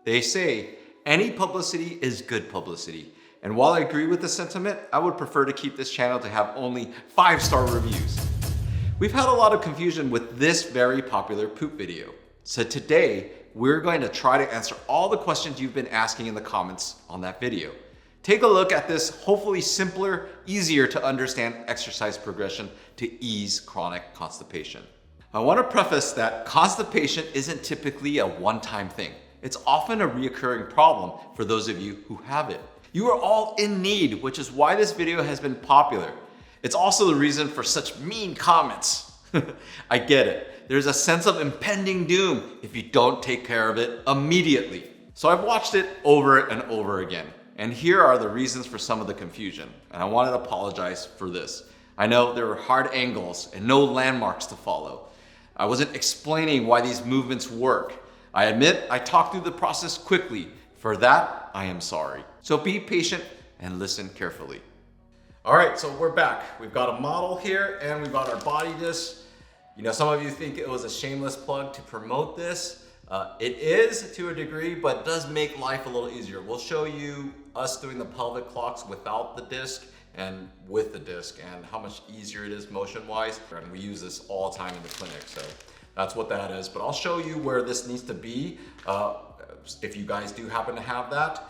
They say any publicity is good publicity. And while I agree with the sentiment, I would prefer to keep this channel to have only 5-star reviews. We've had a lot of confusion with this very popular poop video. So today, we're going to try to answer all the questions you've been asking in the comments on that video. Take a look at this hopefully simpler, easier to understand exercise progression to ease chronic constipation. I want to preface that constipation isn't typically a one-time thing. It's often a reoccurring problem for those of you who have it. You are all in need, which is why this video has been popular. It's also the reason for such mean comments. I get it. There's a sense of impending doom if you don't take care of it immediately. So I've watched it over and over again. And here are the reasons for some of the confusion. And I want to apologize for this. I know there were hard angles and no landmarks to follow. I wasn't explaining why these movements work. I admit I talked through the process quickly. For that, I am sorry. So be patient and listen carefully. All right, so we're back. We've got a model here and we've got our BodyDisk. You know, some of you think it was a shameless plug to promote this. It is to a degree, but it does make life a little easier. We'll show you us doing the pelvic clocks without the disc and with the disc and how much easier it is motion-wise. And we use this all the time in the clinic, so that's what that is. But I'll show you where this needs to be if you guys do happen to have that.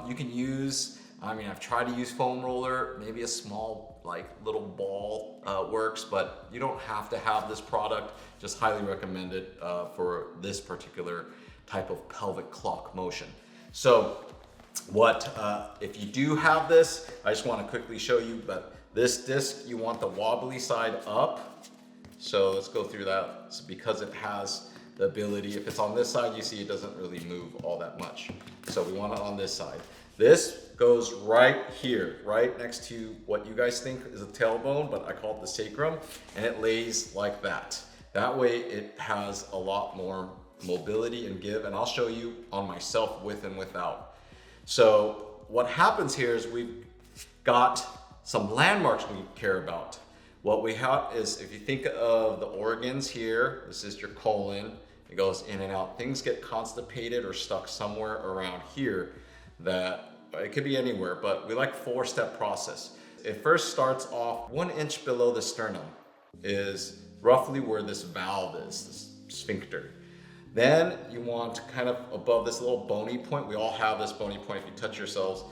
You can use, I've tried to use foam roller, maybe a small little ball works, but you don't have to have this product. Just highly recommend it for this particular type of pelvic clock motion. So if you do have this, I just want to quickly show you, but this disc, you want the wobbly side up. So let's go through that. So because it has the ability, if it's on this side, you see it doesn't really move all that much. So we want it on this side. This goes right here, right next to what you guys think is a tailbone, but I call it the sacrum, and it lays like that. That way it has a lot more mobility and give, and I'll show you on myself with and without. So what happens here is we've got some landmarks we care about. What we have is, if you think of the organs here, this is your colon, it goes in and out. Things get constipated or stuck somewhere around here that it could be anywhere, but we like 4-step process. It first starts off 1 inch below the sternum is roughly where this valve is, this sphincter. Then you want kind of above this little bony point. We all have this bony point if you touch yourselves,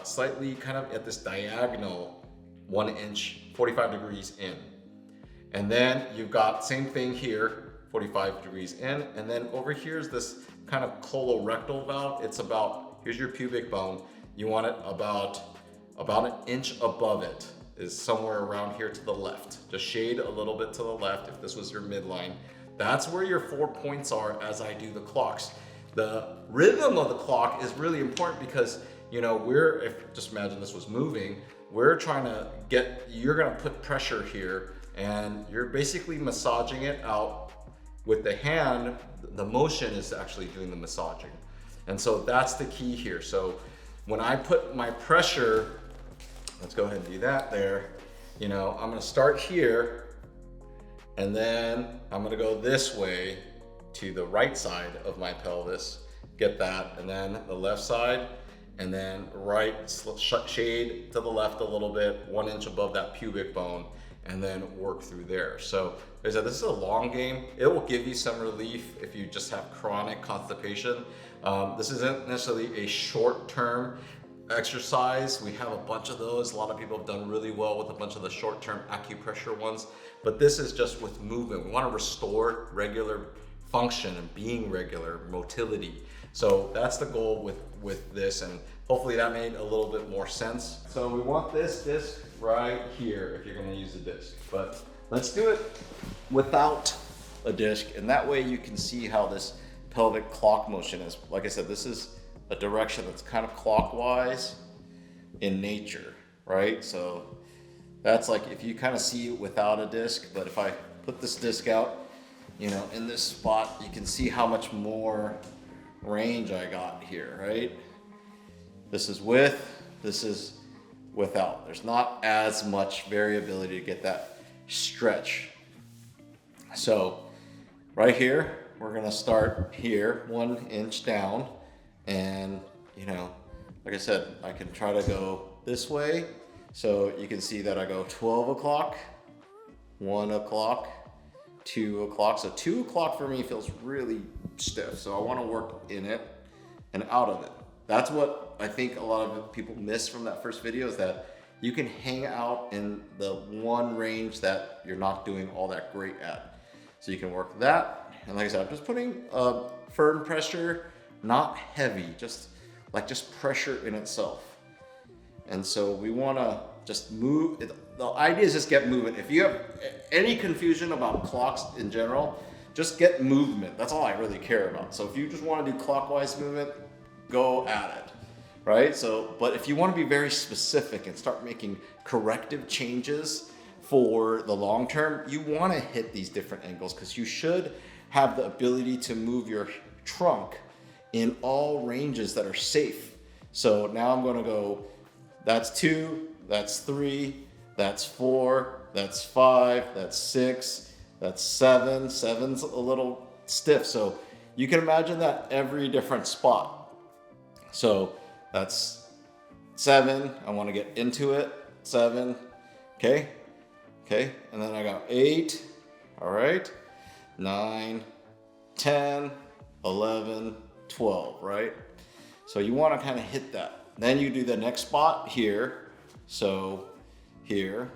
slightly kind of at this diagonal 1 inch, 45 degrees in. And then you've got same thing here, 45 degrees in. And then over here is this kind of colorectal valve. It's about, here's your pubic bone. You want it about 1 inch above it is somewhere around here to the left. Just shade a little bit to the left if this was your midline. That's where your 4 points are as I do the clocks. The rhythm of the clock is really important because, you know, just imagine this was moving, we're trying to you're gonna put pressure here and you're basically massaging it out with the hand. The motion is actually doing the massaging. And so that's the key here. So when I put my pressure, let's go ahead and do that there. You know, I'm gonna start here and then I'm gonna go this way to the right side of my pelvis, get that, and then the left side, and then right, shade to the left a little bit, 1 inch above that pubic bone, and then work through there. So this is a long game. It will give you some relief if you just have chronic constipation. This isn't necessarily a short-term exercise. We have a bunch of those. A lot of people have done really well with a bunch of the short-term acupressure ones, but this is just with movement. We want to restore regular function and being regular, motility. So that's the goal with this, and hopefully that made a little bit more sense. So we want this disc right here if you're going to use a disc, but let's do it without a disc, and that way you can see how this pelvic clock motion is. Like I said, this is a direction that's kind of clockwise in nature, right? So that's like if you kind of see it without a disc, but if I put this disc out, you know, in this spot, you can see how much more range I got here, right? This is with, this is without. There's not as much variability to get that stretch. So right here, we're gonna start here, 1 inch down, And, you know, like I said, I can try to go this way. So you can see that I go 12 o'clock, 1 o'clock, 2 o'clock. So 2 o'clock for me feels really stiff. So I want to work in it and out of it. That's what I think a lot of people miss from that first video, is that you can hang out in the one range that you're not doing all that great at. So you can work that. And like I said, I'm just putting firm pressure, not heavy, just pressure in itself. And so we want to just move. The idea is just get movement. If you have any confusion about clocks in general, just get movement. That's all I really care about. So if you just want to do clockwise movement, go at it, right? So, but if you want to be very specific and start making corrective changes for the long term, you want to hit these different angles, because you should have the ability to move your trunk in all ranges that are safe. So now I'm going to go, that's 2, that's 3, that's 4, that's 5, that's 6, that's 7. 7's a little stiff. So you can imagine that every different spot. So that's 7. I want to get into it. 7. Okay. Okay. And then I got 8. All right. 9, 10, 11, 12, right? So you want to kind of hit that. Then you do the next spot here. So here,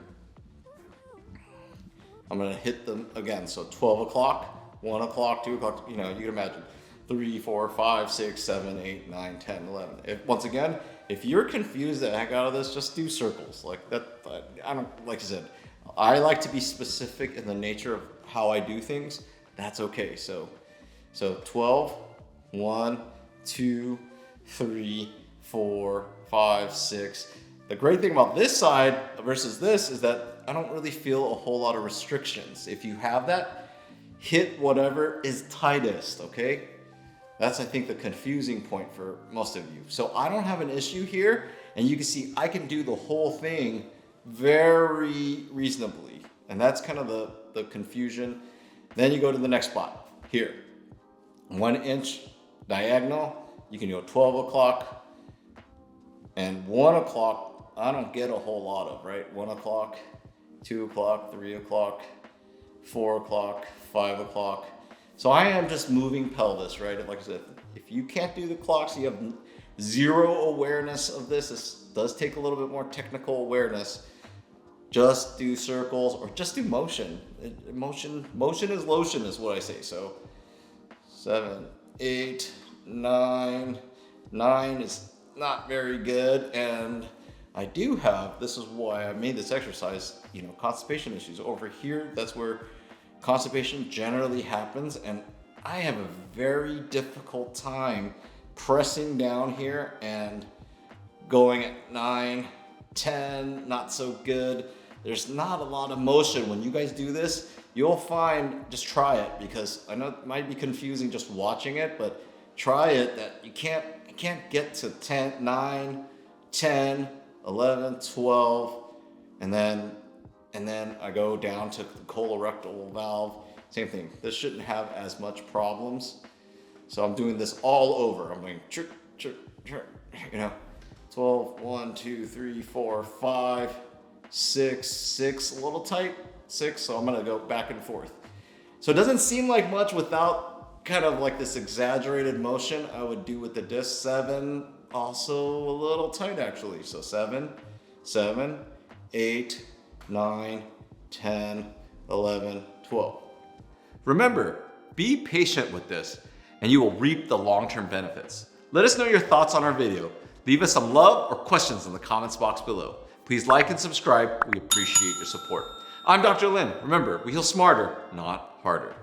I'm going to hit them again. So 12 o'clock, 1 o'clock, 2 o'clock, you know, you can imagine 3, 4, 5, 6, 7, 8, 9, 10, 11. Once again, if you're confused the heck out of this, just do circles like that. I don't, like I said, I like to be specific in the nature of how I do things. That's okay. So 12, 1, 2, 3, 4, 5, 6. The great thing about this side versus this is that I don't really feel a whole lot of restrictions. If you have that, hit whatever is tightest, okay? That's, I think, the confusing point for most of you. So I don't have an issue here, and you can see I can do the whole thing very reasonably. And that's kind of the confusion. Then you go to the next spot, here. 1 inch diagonal, you can go 12 o'clock, and 1 o'clock, I don't get a whole lot of, right? 1 o'clock, 2 o'clock, 3 o'clock, 4 o'clock, 5 o'clock. So I am just moving pelvis, right? Like I said, if you can't do the clocks, you have zero awareness of this. This does take a little bit more technical awareness. Just do circles or just do motion. Motion is lotion is what I say. So 7, 8, 9. 9 is not very good. And I do have, this is why I made this exercise, you know, constipation issues. Over here, that's where constipation generally happens, and I have a very difficult time pressing down here and going at 9, 10, not so good. There's not a lot of motion. When you guys do this, you'll find, just try it, because I know it might be confusing just watching it, but try it, that you can't get to 10, 9, 10, 11, 12, and then I go down to the colorectal valve. Same thing. This shouldn't have as much problems. So I'm doing this all over. I'm going, you know, 12, 1, 2, 3, 4, 5, 6, a little tight, 6. So I'm going to go back and forth. So it doesn't seem like much without kind of like this exaggerated motion I would do with the disc. 7, also a little tight actually. So 7, 8, 9, 10, 11, 12. Remember, be patient with this and you will reap the long-term benefits. Let us know your thoughts on our video. Leave us some love or questions in the comments box below. Please like and subscribe. We appreciate your support. I'm Dr. Lin. Remember, we heal smarter, not harder.